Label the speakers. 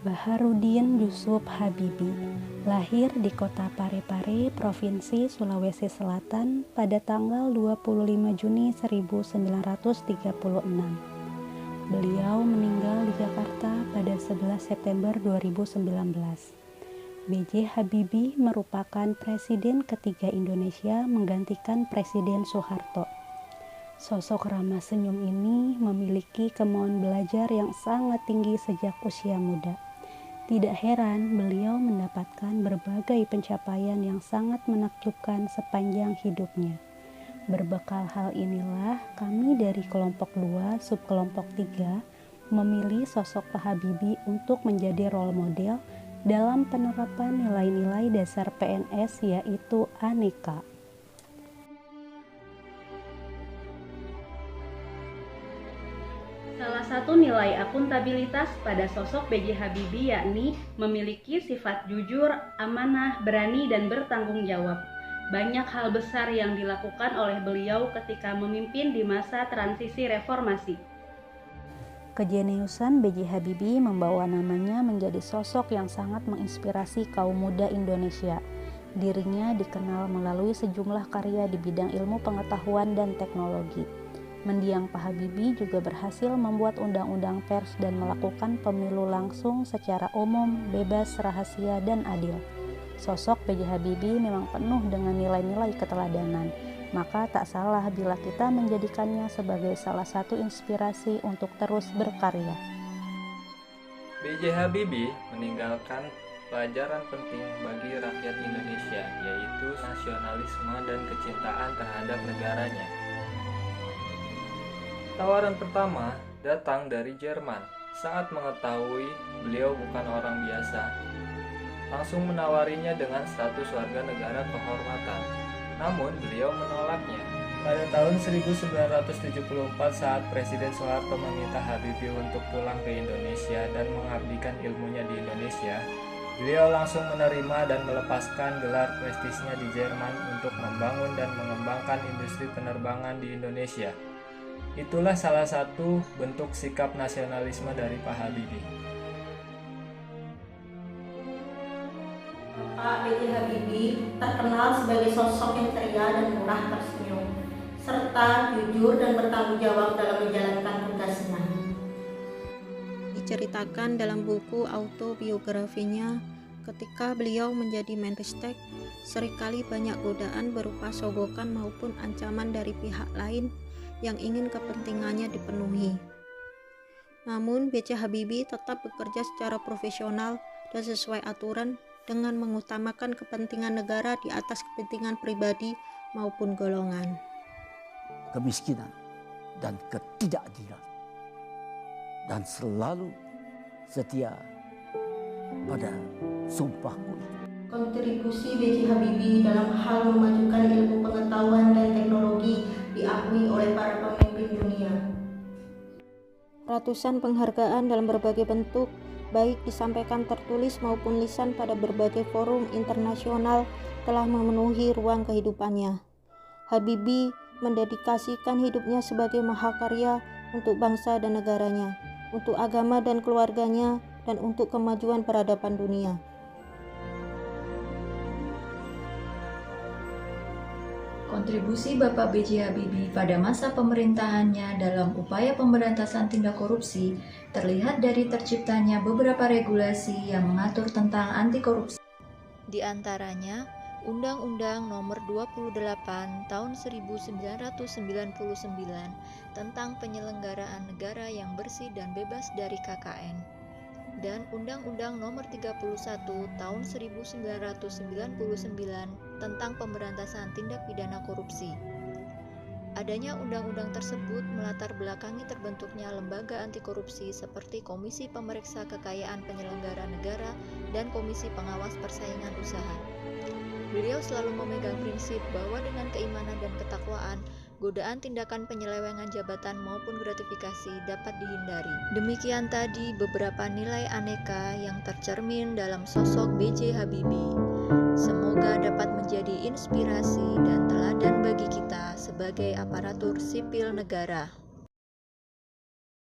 Speaker 1: Baharudin Yusuf Habibie lahir di kota Parepare, Provinsi Sulawesi Selatan pada tanggal 25 Juni 1936. Beliau meninggal di Jakarta pada 11 September 2019. B.J. Habibie merupakan presiden ketiga Indonesia menggantikan Presiden Soeharto. Sosok ramah senyum ini memiliki kemauan belajar yang sangat tinggi sejak usia muda. Tidak heran beliau mendapatkan berbagai pencapaian yang sangat menakjubkan sepanjang hidupnya. Berbekal hal inilah kami dari kelompok 2 subkelompok 3 memilih sosok Pak Habibie untuk menjadi role model dalam penerapan nilai-nilai dasar PNS, yaitu Aneka.
Speaker 2: Salah satu nilai akuntabilitas pada sosok B.J. Habibie yakni memiliki sifat jujur, amanah, berani, dan bertanggung jawab. Banyak hal besar yang dilakukan oleh beliau ketika memimpin di masa transisi reformasi.
Speaker 1: Kejeniusan B.J. Habibie membawa namanya menjadi sosok yang sangat menginspirasi kaum muda Indonesia. Dirinya dikenal melalui sejumlah karya di bidang ilmu pengetahuan dan teknologi. Mendiang Pak Habibie juga berhasil membuat undang-undang pers dan melakukan pemilu langsung secara umum, bebas, rahasia, dan adil. Sosok B.J. Habibie memang penuh dengan nilai-nilai keteladanan, maka tak salah bila kita menjadikannya sebagai salah satu inspirasi untuk terus berkarya.
Speaker 3: B.J. Habibie meninggalkan pelajaran penting bagi rakyat Indonesia, yaitu nasionalisme dan kecintaan terhadap negaranya. Tawaran pertama datang dari Jerman. Saat mengetahui beliau bukan orang biasa, langsung menawarinya dengan status warga negara kehormatan. Namun beliau menolaknya. Pada tahun 1974 saat Presiden Soeharto meminta Habibie untuk pulang ke Indonesia dan mengabdikan ilmunya di Indonesia, beliau langsung menerima dan melepaskan gelar prestisnya di Jerman untuk membangun dan mengembangkan industri penerbangan di Indonesia. Itulah salah satu bentuk sikap nasionalisme dari Pak Habibie.
Speaker 4: Pak B.J. Habibie terkenal sebagai sosok yang ceria dan murah tersenyum, serta jujur dan bertanggung jawab dalam menjalankan tugasnya.
Speaker 5: Diceritakan dalam buku autobiografinya, ketika beliau menjadi Menristek, seringkali banyak godaan berupa sogokan maupun ancaman dari pihak lain yang ingin kepentingannya dipenuhi. Namun B.J. Habibie tetap bekerja secara profesional dan sesuai aturan dengan mengutamakan kepentingan negara di atas kepentingan pribadi maupun golongan.
Speaker 6: Kemiskinan dan ketidakadilan, dan selalu setia pada sumpahku.
Speaker 4: Kontribusi B.J. Habibie dalam hal memajukan ilmu pengetahuan dan teknologi diakui oleh para pemimpin dunia.
Speaker 5: Ratusan penghargaan dalam berbagai bentuk, baik disampaikan tertulis maupun lisan pada berbagai forum internasional, telah memenuhi ruang kehidupannya. Habibie mendedikasikan hidupnya sebagai mahakarya untuk bangsa dan negaranya, untuk agama dan keluarganya, dan untuk kemajuan peradaban dunia.
Speaker 7: Kontribusi Bapak B.J. Habibie pada masa pemerintahannya dalam upaya pemberantasan tindak korupsi terlihat dari terciptanya beberapa regulasi yang mengatur tentang anti korupsi.
Speaker 8: Di antaranya, Undang-Undang Nomor 28 Tahun 1999 tentang penyelenggaraan negara yang bersih dan bebas dari KKN, dan Undang-Undang Nomor 31 Tahun 1999 tentang pemberantasan tindak pidana korupsi. Adanya undang-undang tersebut melatar belakangi terbentuknya lembaga anti korupsi seperti Komisi Pemeriksa Kekayaan Penyelenggara Negara dan Komisi Pengawas Persaingan Usaha. Beliau selalu memegang prinsip bahwa dengan keimanan dan ketakwaan, godaan tindakan penyelewengan jabatan maupun gratifikasi dapat dihindari. Demikian tadi beberapa nilai aneka yang tercermin dalam sosok B.J. Habibie. Semoga dapat menjadi inspirasi dan teladan bagi kita sebagai aparatur sipil negara.